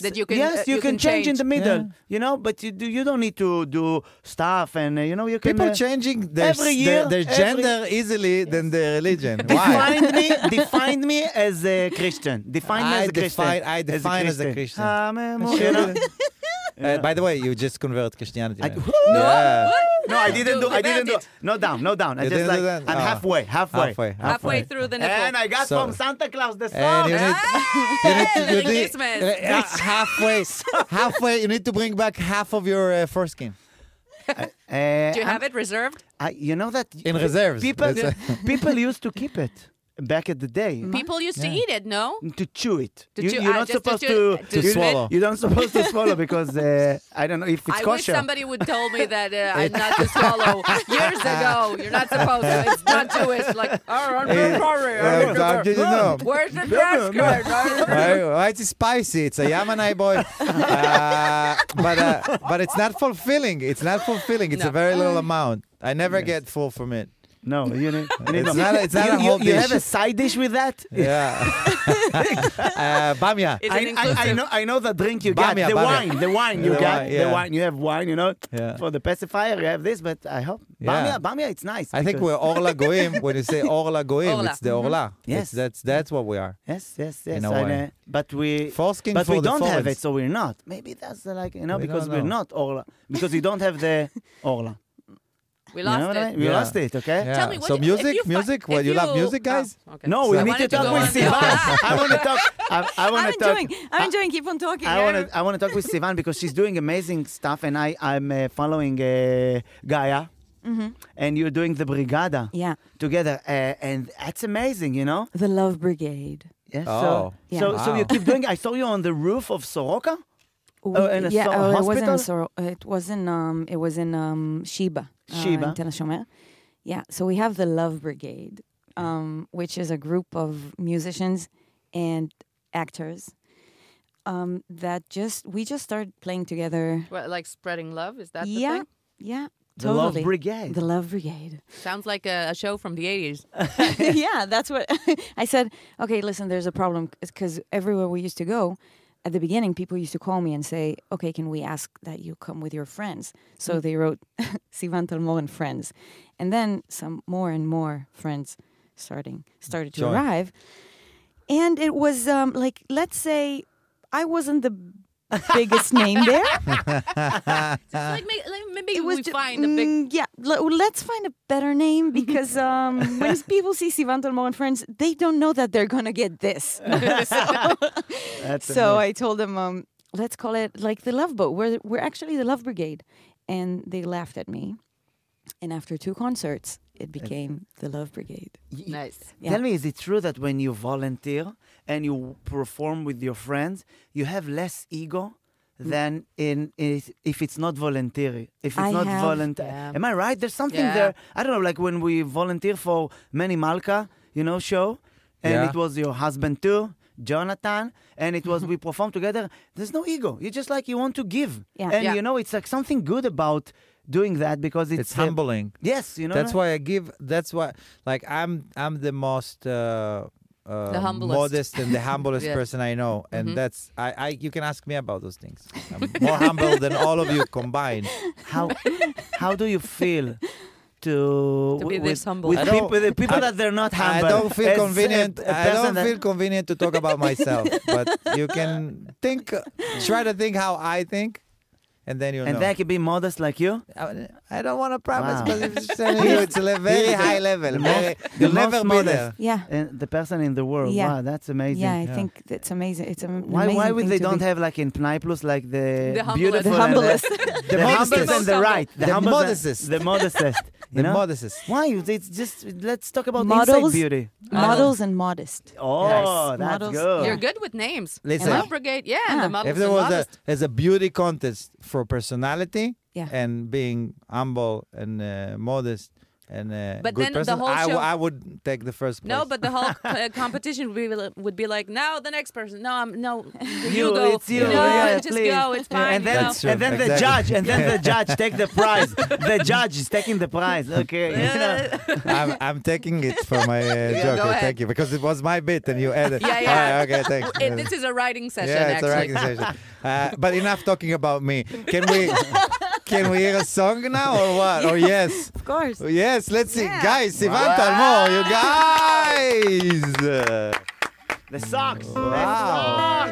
That you can, yes, you can change in the middle, you know. But you don't need to do stuff, and you know you can. People changing their, every year, their gender easily than their religion. Why? Define me as a Christian. Define me as a Christian. I define as a Christian. You know? By the way, you just convert Christianity. No, Yeah. no, I didn't do. I didn't do. No down. I You just didn't like do that? I'm Oh. halfway. Through the nipple. And I got So- from Santa Claus the And song. you need, Christmas. halfway. You need to bring back half of your foreskin Do you have it reserved? You know that in reserves. people That's- people used to keep it back at the day. People used to eat it, no? To chew it. To You- chew- you're not just to supposed chew- to, to you- swallow. You're not supposed to swallow because I don't know if it's I wish kosher. somebody would told me that I'm not to swallow years ago. You're not supposed to. It's not Jewish. Like, oh, I'm so sorry. How did you know? Where's the trash can? Why it's spicy? It's a Yemeni boy, but it's not fulfilling. It's not fulfilling. It's No. a very little amount. I never get full from it. No, you need It's not a whole you dish. have a side dish with that? Yeah. Bamia. Is it I inclusive? know the drink you got. Bamia, The bamia. wine you The got. wine, The yeah. wine. You have wine, you know. Yeah. For the pacifier, you have this, but I hope. Yeah. Bamia, it's nice. I think because- we're Orla Goim. When you say Orla Goim, Orla. it's the Orla. Yes. That's what we are. Yes. In a I way. know. But we Foreskin But for we the don't have foreigners. it, so we're not. Maybe that's like, We because don't we're know. not Orla. Because we don't have the Orla. We You know lost what I it. mean? We Yeah. lost it, okay? Yeah. Tell me, So if music? you Music? if Well, you love music, guys? Oh, okay. No, So we I need wanted to talk go with on. Sivan. I want to talk. I want I'm to talk. enjoying. Keep on talking. I want to talk with Sivan because she's doing amazing stuff, and I'm following Gaia, and you're doing the Brigada Yeah, together, and that's amazing, you know. the Love Brigade. Yeah, Oh. so Wow. you keep doing. I saw you on the roof of Soroka. In a yeah, it wasn't hospital? It was in Sheba. Sheba. In Tel Shomer. Yeah, so we have the Love Brigade, which is a group of musicians and actors that we just started playing together. What, like spreading love? Is that the Yeah, thing? yeah, The Love totally. Brigade. The Love Brigade. Sounds like a show from the 80s. Yeah, that's what I said. Okay, listen, there's a problem because everywhere we used to go, at the beginning, people used to call me and say, okay, can we ask that you come with your friends? So they wrote Sivan, Talmor, and friends. And then some more and more friends started to Join. arrive. And it was like, let's say I wasn't the biggest name there. Like, maybe It was we ju- find a big... yeah. Let's find a better name because when people see Sivan, Talmor, and friends, they don't know that they're gonna get this. That's So amazing. I told them, let's call it like the Love Boat. We're actually the Love Brigade, and they laughed at me. And after 2 concerts, it became the Love Brigade. Nice. Yeah. Tell me, is it true that when you volunteer and you perform with your friends, you have less ego than if it's not voluntary? If it's I not have- voluntary, Yeah. am I right? There's something Yeah. there. I don't know, like when we volunteer for Manny Malka, show, and Yeah. it was your husband too, Jonathan, and it was we performed together. There's no ego. You just like you want to give, Yeah. and Yeah. it's like something good about doing that because It's humbling. Yes, That's why I give. That's why, like, I'm the most humblest. modest and the humblest Yeah. person I know, and that's I. You can ask me about those things. I'm more humble than all of you combined. How do you feel to be with, this humble? with I don't- people, the people that they're not I humble? don't feel As a convenient. I person don't that- feel convenient to talk about myself, but you can think. Try to think how I think, and then you'll and know. they can be modest like you. I don't want to promise, Wow. but it's telling you it's a very high level. You'll most never be modest. there. Yeah. And the person in the world. Yeah. Wow, that's amazing. Yeah, I think that's amazing. It's an Why amazing would thing they to don't be. have like in Pnai Plus like the humblest. beautiful The humblest. the humblest and the right, The modestest. the modestest. You The know? modestest. Why? It's just let's talk about Models. inside beauty. Models and modest. Oh, Yes. that's Models. good. You're good with names. Listen. The Love Brigade, yeah, and the Ah. models If there and was modest. a beauty contest for personality Yeah. and being humble and modest and But good then the person, whole show- I would take the first place. No, but the whole competition would be like, now the next person. No, you go. It's you. No, Yeah, just please. go. It's fine. And then, That's true, and then the exactly. judge, the judge take the prize. The judge is taking the prize. Okay. You know. I'm taking it for my joke. go ahead. Thank you, because it was my bit and you added. Yeah, yeah. All right, okay, thanks. This is a writing session, Yeah, it's a actually. writing session. But enough talking about me. Can we hear a song now or what? Or yes? Of course. Yes, let's see. Yeah. Guys, Sivan Talmor, you guys! The socks. Wow.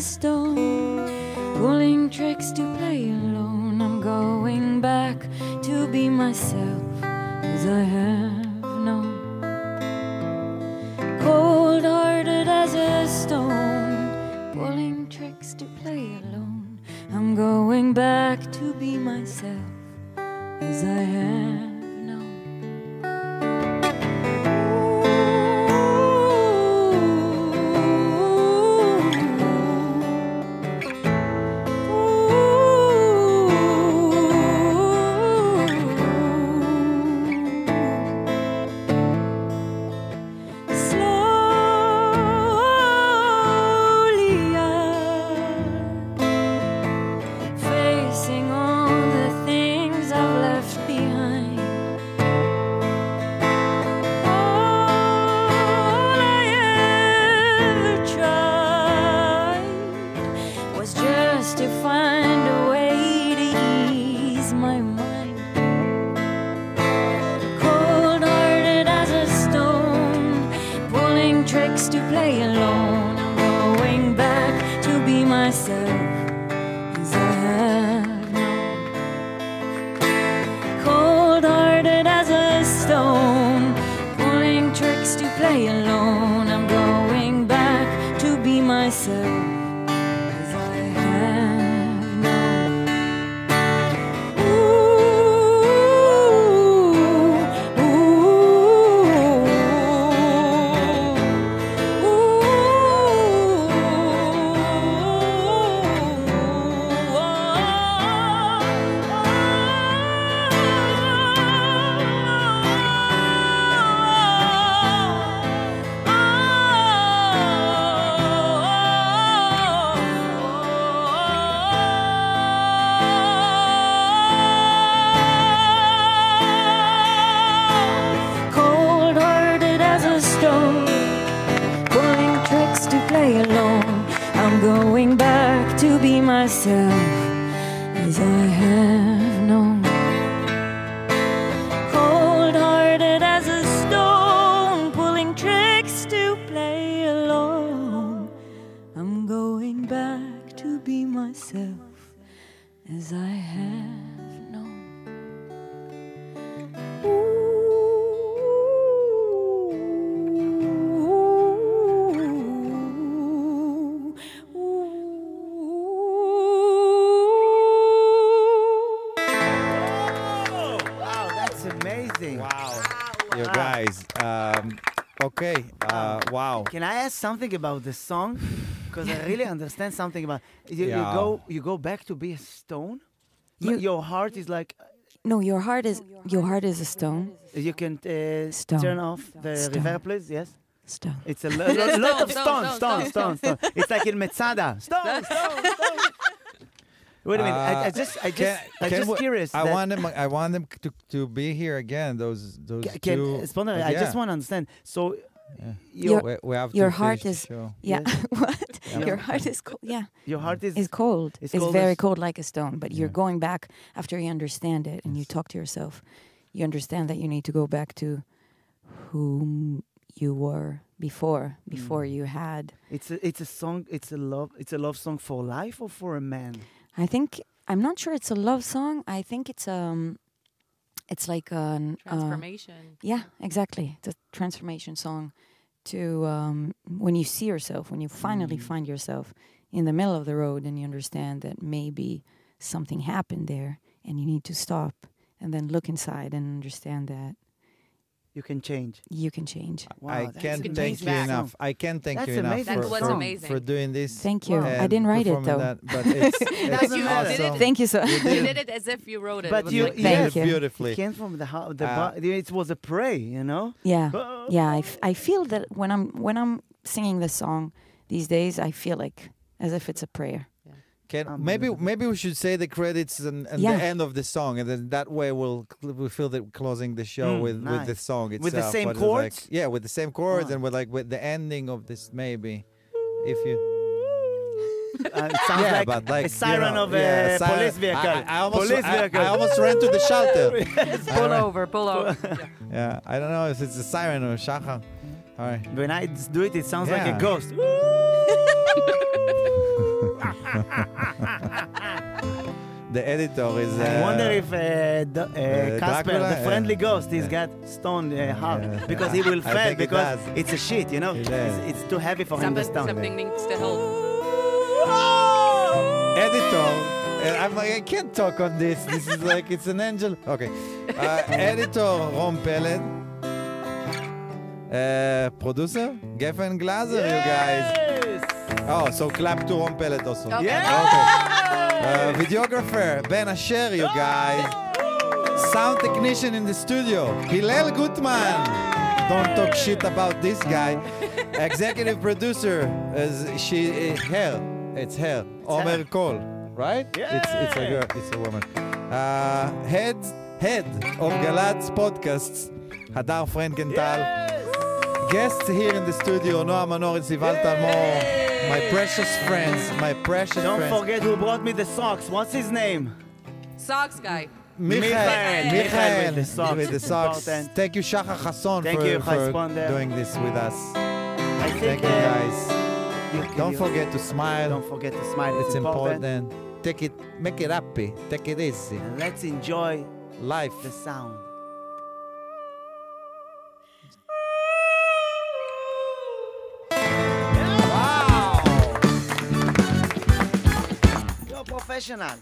stone, pulling tricks to play alone. I'm going back to be myself as I have known. Cold-hearted as a stone, pulling tricks to play alone. I'm going back to be myself as I have. As I have known, cold-hearted as a stone, pulling tricks to play alone. I'm going back to be myself as I have known. Okay. Wow. Can I ask something about the song? Because I really understand something about you go back to be a stone. Your heart is like. No, your heart is a stone. You can stone. Turn off the Stone. reverb, please. Yes. Stone. It's a lot of stone. It's like in Metzada. Stone. Wait a minute. I just curious. I want them to be here again. Those two. Sponder, I just want to understand. So, we have your to heart is Yes. What? Yeah. Your heart is cold. Yeah. Your heart is cold. It's It's cold very as- cold like a stone. But you're going back after you understand it and you talk to yourself. You understand that you need to go back to whom you were before you had. It's a song. It's a love song for life or for a man. I'm not sure it's a love song. I think it's like an Transformation. yeah, exactly. It's a transformation song to when you see yourself, when you finally find yourself in the middle of the road and you understand that maybe something happened there and you need to stop and then look inside and understand that You can change. you can change. Wow, I that's can't amazing thank you song. enough. I can't thank That's you enough amazing That's what's song. amazing. for doing this. Thank you. Wow. I didn't write it performing though. that, but it's Doesn't You matter. did it. awesome. Thank you so. You did it as if you wrote it. But It was you- like, you- Thank you. beautifully. It came from the heart. It was a prayer, you know. Yeah, yeah. I feel that when I'm singing this song these days, I feel like as if it's a prayer. Maybe we should say the credits and Yeah. the end of the song, and then that way we'll feel that closing the show with nice. the song itself. With the same but it's chords? like, with the same chords, Wow. and with the ending of this maybe, if you. It sounds like a siren of a police vehicle. I almost ran to the shelter. pull over. Yeah, I don't know if it's a siren or shachar. All right. When I do it, it sounds like a Yeah. ghost. The editor is... I wonder if Casper, Dracula, the friendly ghost, he's got stone heart because he will I fail think it because does. it's a shit, you know? It's too heavy for him to stone. Something needs to hold. Editor. I can't talk on this. This is like, it's an angel. Okay. Editor, Ron Peled. Producer, Geffen Glaser, you guys. Oh, so clap to Ron Peled also. Okay. Yeah! Okay. Videographer, Ben Asher, you guys. Sound technician in the studio, Hillel Gutman. Don't talk shit about this guy. Executive producer, it's her, Omer Kol, right? Yeah. It's a girl, it's a woman. Head of Galatz podcasts, Hadar Frankenthal. Guests here in the studio, Noah Manor and Sival Talmor. My precious friends, Don't forget who brought me the socks. What's his name? Socks guy. Michael with the socks. Important. Thank you, Shachar Chasson, Thank you, for Sponda. doing this with us. I think, Thank you, guys. Don't forget to smile. Don't forget to smile. It's important. Take it, make it happy. Take it easy. And let's enjoy Life. the sound. Wow! You're a professional.